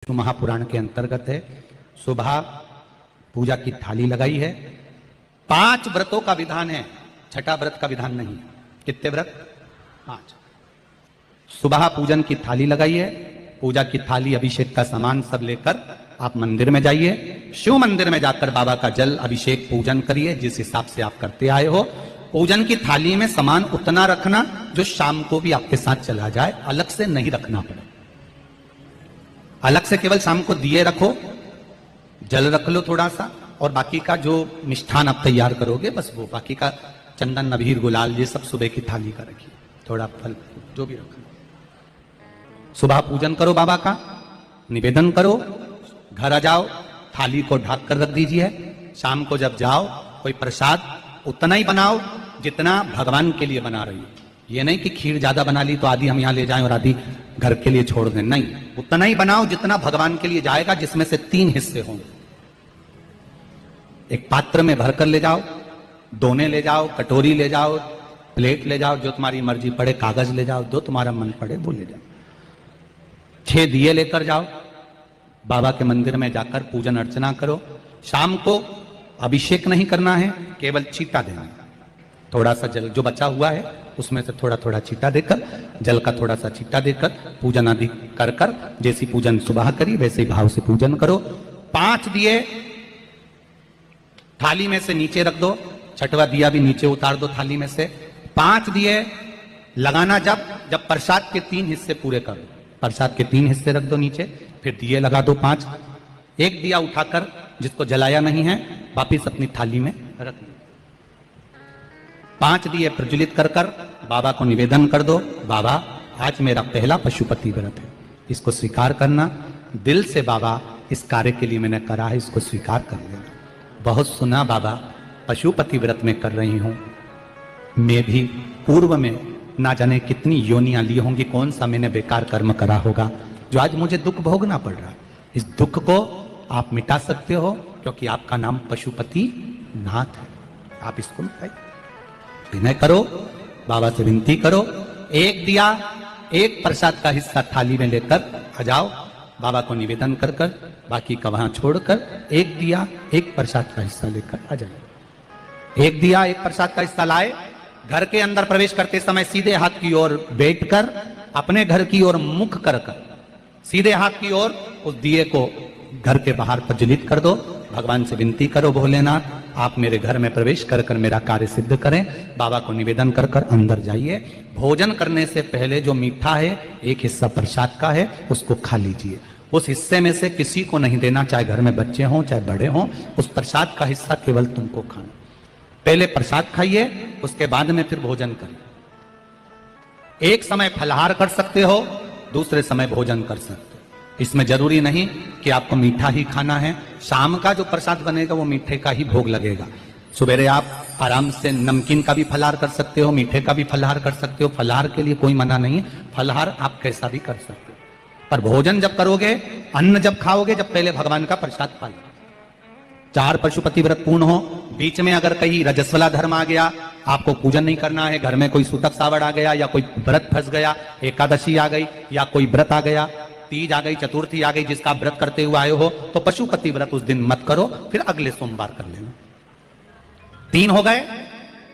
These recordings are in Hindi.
महापुराण के अंतर्गत है। सुबह पूजा की थाली लगाई है। 5 व्रतों का विधान है, छठा व्रत का विधान नहीं है। कितने व्रत? 5। सुबह पूजन की थाली लगाई है। पूजा की थाली, अभिषेक का सामान सब लेकर आप मंदिर में जाइए। शिव मंदिर में जाकर बाबा का जल अभिषेक पूजन करिए जिस हिसाब से आप करते आए हो। पूजन की थाली में सामान उतना रखना जो शाम को भी आपके साथ चला जाए, अलग से नहीं रखना पड़े। अलग से केवल शाम को दिए रखो, जल रख लो थोड़ा सा, और बाकी का जो मिष्ठान आप तैयार करोगे बस वो, बाकी का चंदन अबीर गुलाल ये सब सुबह की थाली का रखिए, थोड़ा फल जो भी रखना। सुबह पूजन करो बाबा का, निवेदन करो, घर आ जाओ, थाली को ढक कर रख दीजिए। शाम को जब जाओ कोई प्रसाद उतना ही बनाओ जितना भगवान के लिए बना रही हो। ये नहीं कि खीर ज्यादा बना ली तो आधी हम यहां ले जाएं और आधी घर के लिए छोड़ दें, नहीं, उतना ही बनाओ जितना भगवान के लिए जाएगा, जिसमें से 3 हिस्से होंगे। एक पात्र में भरकर ले जाओ, दोने ले जाओ, कटोरी ले जाओ, प्लेट ले जाओ, जो तुम्हारी मर्जी पड़े, कागज ले जाओ, जो तुम्हारा मन पड़े वो ले जाओ। 6 दिए लेकर जाओ, बाबा के मंदिर में जाकर पूजन अर्चना करो। शाम को अभिषेक नहीं करना है, केवल छींटा देना है। थोड़ा सा जल जो बचा हुआ है उसमें से थोड़ा थोड़ा छींटा देकर, जल का थोड़ा सा छींटा देकर पूजन आदि कर कर, जैसी पूजन सुबह करी वैसे ही भाव से पूजन करो। 5 दिए थाली में से नीचे रख दो, छठवा दिया भी नीचे उतार दो थाली में से। 5 दिए लगाना जब प्रसाद के 3 हिस्से पूरे कर दो, प्रसाद के 3 हिस्से रख दो नीचे, फिर दिए लगा दो 5। एक दिया उठाकर जिसको जलाया नहीं है वापिस अपनी थाली में रख दो। 5 दिए प्रज्वलित कर कर बाबा को निवेदन कर दो, बाबा आज मेरा पहला पशुपति व्रत है, इसको स्वीकार करना। दिल से बाबा इस कार्य के लिए मैंने करा है, इसको स्वीकार कर लेना। बहुत सुना बाबा पशुपति व्रत में कर रही हूं, मैं भी पूर्व में ना जाने कितनी योनियां ली होंगी, कौन सा मैंने बेकार कर्म करा होगा जो आज मुझे दुख भोगना पड़ रहा है। इस दुख को आप मिटा सकते हो क्योंकि आपका नाम पशुपति नाथ है। आप इसको मिटाइए, विनय करो, बाबा से विनती करो। एक दिया, एक प्रसाद का हिस्सा थाली में लेकर आ जाओ, बाबा को निवेदन कर कर, बाकी का वहां छोड़कर एक दिया, एक प्रसाद का हिस्सा लेकर आ जाए। एक दिया, एक प्रसाद का हिस्सा लाए, घर के अंदर प्रवेश करते समय सीधे हाथ की ओर बैठकर, अपने घर की ओर मुख कर कर सीधे हाथ की ओर उस दिए को घर के बाहर प्रज्वलित कर दो। भगवान से विनती करो, भोलेनाथ आप मेरे घर में प्रवेश कर कर मेरा कार्य सिद्ध करें। बाबा को निवेदन कर कर अंदर जाइए। भोजन करने से पहले जो मीठा है, एक हिस्सा प्रसाद का है, उसको खा लीजिए। उस हिस्से में से किसी को नहीं देना, चाहे घर में बच्चे हों चाहे बड़े हों। उस प्रसाद का हिस्सा केवल तुमको खाना। पहले प्रसाद खाइए, उसके बाद में फिर भोजन करिए। एक समय फलाहार कर सकते हो, दूसरे समय भोजन कर सकते हो। इसमें जरूरी नहीं कि आपको मीठा ही खाना है। शाम का जो प्रसाद बनेगा वो मीठे का ही भोग लगेगा। सुबेरे आप आराम से नमकीन का भी फलाहार कर सकते हो, मीठे का भी फलाहार कर सकते हो। फलाहार के लिए कोई मना नहीं है, फलाहार आप कैसा भी कर सकते हो। पर भोजन जब करोगे, अन्न जब खाओगे, जब पहले भगवान का प्रसाद खा लो। 4 पशुपति व्रत पूर्ण हो, बीच में अगर कहीं रजस्वला धर्म आ गया, आपको पूजन नहीं करना है, घर में कोई सूतक सावड़ आ गया, या कोई व्रत फंस गया, एकादशी आ गई, या कोई व्रत आ गया, तीज आ गई, चतुर्थी आ गई, जिसका व्रत करते हुए आए हो, तो पशुपति व्रत उस दिन मत करो, फिर अगले सोमवार कर लेना। 3 हो गए,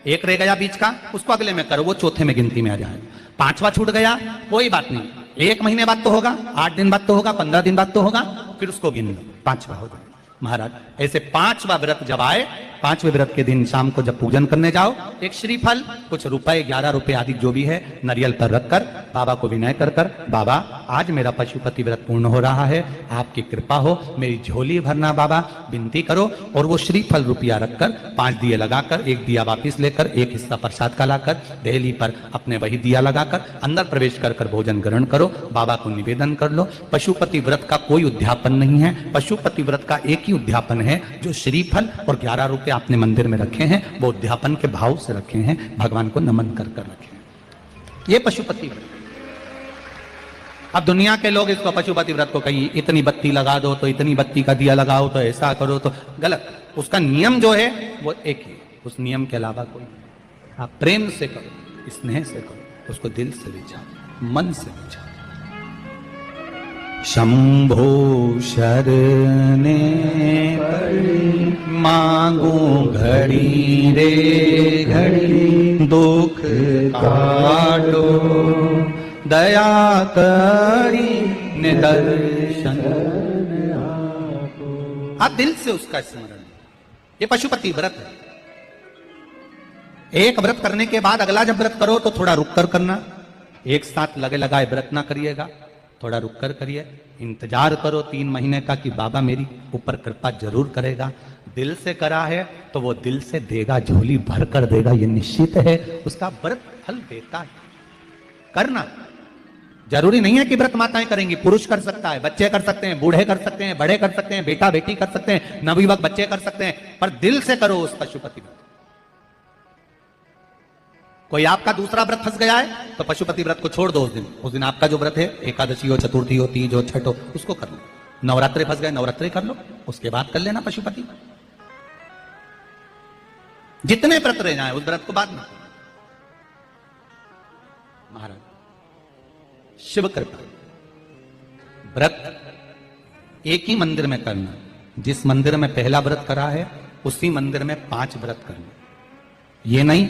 एक रह गया बीच का, उसको अगले में करो, वो चौथे में गिनती में आ जाए। 5वां छूट गया, कोई बात नहीं, 1 महीने बाद तो होगा, 8 दिन बाद तो होगा, 15 दिन बाद तो होगा, फिर उसको गिन लो, 5वां हो जाए। महाराज ऐसे 5वां व्रत जब आए, 5वें व्रत के दिन शाम को जब पूजन करने जाओ, एक श्रीफल, कुछ रुपए, 11 रुपए आदि जो भी है, नारियल पर रखकर बाबा को विनय कर कर, बाबा आज मेरा पशुपति व्रत पूर्ण हो रहा है, आपकी कृपा हो, मेरी झोली भरना बाबा, विनती करो। और वो श्रीफल रुपया रखकर 5 दिए लगाकर, एक दिया वापिस लेकर, एक हिस्सा प्रसाद का लाकर देहली पर अपने वही दिया लगाकर अंदर प्रवेश कर कर भोजन ग्रहण करो। बाबा को निवेदन कर लो। पशुपति व्रत का कोई उद्यापन नहीं है, पशुपति व्रत का एक ही उद्यापन है, जो श्रीफल और 11 रुपए आपने मंदिर में रखे हैं, वो उद्यापन के भाव से रखे हैं, भगवान को नमन कर कर रखे हैं। ये पशुपति व्रत। अब दुनिया के लोग इसको पशुपति व्रत को कहीं इतनी बत्ती लगा दो, तो इतनी बत्ती का दिया लगाओ, तो ऐसा करो, तो गलत। उसका नियम जो है वो एक ही, उस नियम के अलावा कोई। आप प्रेम से करो, स्नेह से करो, उसको दिल से विचारो, मन से विचारो। शंभो शरणे पड़ी मांगू घड़ी रे घड़ी दुख काटो दया करी निदर्शन। आप दिल से उसका स्मरण, ये पशुपति व्रत है। एक व्रत करने के बाद अगला जब व्रत करो तो थोड़ा रुक कर करना, एक साथ लगे लगाए व्रत ना करिएगा, थोड़ा रुक कर करिए, इंतजार करो 3 महीने का कि बाबा मेरी ऊपर कृपा जरूर करेगा। दिल से करा है तो वो दिल से देगा, झोली भर कर देगा, ये निश्चित है, उसका व्रत फल देता है। करना जरूरी नहीं है कि व्रत माताएं करेंगी, पुरुष कर सकता है, बच्चे कर सकते हैं, बूढ़े कर सकते हैं, बड़े कर सकते हैं, बेटा बेटी कर सकते हैं, नवयुवक बच्चे कर सकते हैं, पर दिल से करो उस पशुपति व्रत। कोई आपका दूसरा व्रत फंस गया है तो पशुपति व्रत को छोड़ दो। उस दिन आपका जो व्रत है, एकादशी हो, चतुर्थी हो, तीज हो, छठ हो, उसको कर लो। नवरात्रे फंस गए, नवरात्रे कर लो, उसके बाद कर लेना पशुपति। जितने व्रत रह जाए उस व्रत को बाद में। महाराज शिव कृपा, व्रत एक ही मंदिर में करना। जिस मंदिर में पहला व्रत करा है उसी मंदिर में 5 व्रत करना। ये नहीं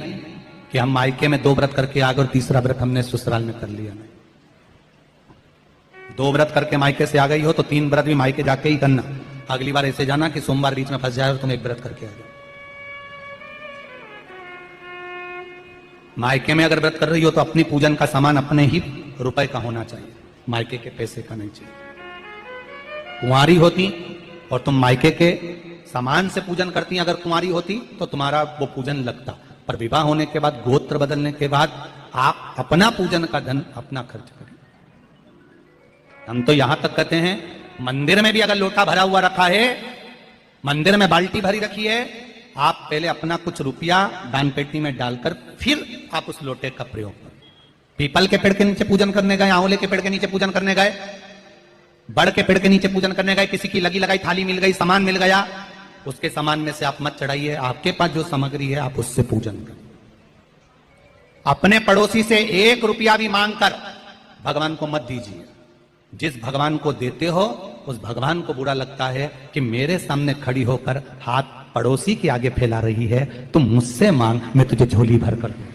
कि हम मायके में 2 व्रत करके आ गए और तीसरा व्रत हमने ससुराल में कर लिया। नहीं, 2 व्रत करके मायके से आ गई हो तो 3 व्रत भी मायके जाके ही करना। अगली बार ऐसे जाना कि सोमवार बीच में फंस जाए और तुम 1 व्रत करके आ जाओ। मायके में अगर व्रत कर रही हो तो अपनी पूजन का सामान अपने ही रुपए का होना चाहिए, मायके के पैसे का नहीं चाहिए। कुंवारी होती और तुम मायके के सामान से पूजन करती, अगर कुंवारी होती तो तुम्हारा वो पूजन लगता, पर विवाह होने के बाद, गोत्र बदलने के बाद आप अपना पूजन का धन अपना खर्च करें। हम तो यहां तक कहते हैं मंदिर में भी अगर लोटा भरा हुआ रखा है, मंदिर में बाल्टी भरी रखी है, आप पहले अपना कुछ रुपया दान पेटी में डालकर फिर आप उस लोटे का प्रयोग करें। पीपल के पेड़ के नीचे पूजन करने गए, आंवले के पेड़ के नीचे पूजन करने गए, बड़ के पेड़ के नीचे पूजन करने गए, किसी की लगी लगाई थाली मिल गई, सामान मिल गया, उसके सामान में से आप मत चढ़ाइए। आपके पास जो सामग्री है आप उससे पूजन करें। अपने पड़ोसी से 1 रुपया भी मांगकर भगवान को मत दीजिए। जिस भगवान को देते हो उस भगवान को बुरा लगता है कि मेरे सामने खड़ी होकर हाथ पड़ोसी के आगे फैला रही है, तुम मुझसे मांग, मैं तुझे झोली भर कर दूं।